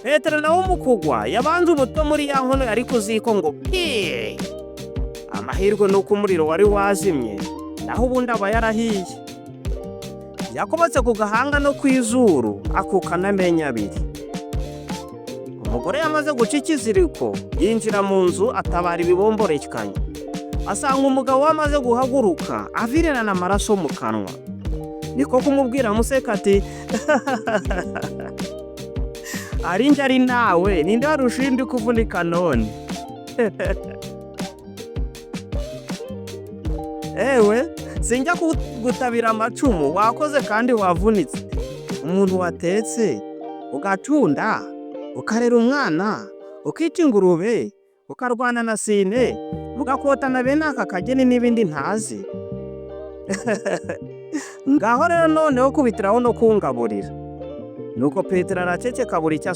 Petero nawe umukugwa yabanze umuto muri ya nkono yari ku ziko ngo pi. Amahirwe nuko umuriro wari wazimye, naho ubundi aba yarahiye. Yakobotse ku gahanga no kw'izuru akukana amenyo abiri. Umugore yamaze guca ikiziriko yinjira mu nzu atabara ibibomborekanye. Asanga umugabo wamaze guhaguruka avirirana amaraso mu kanwa. Niko kumubwira amuseka ati ari nje ari nawe ninde warushindi kuvunika none. Ewe sinjya gutabira amacumu wakoze kandi wavunitse. Umuntu watetse ugacunda ukarera umwana ukica ingurube ukarwana na sine ugakotana bene aka kageni n'ibindi ntazi. Ngaho rero noneho kubitiraho no kungaburira. Nuko Petero araceceka buri icyo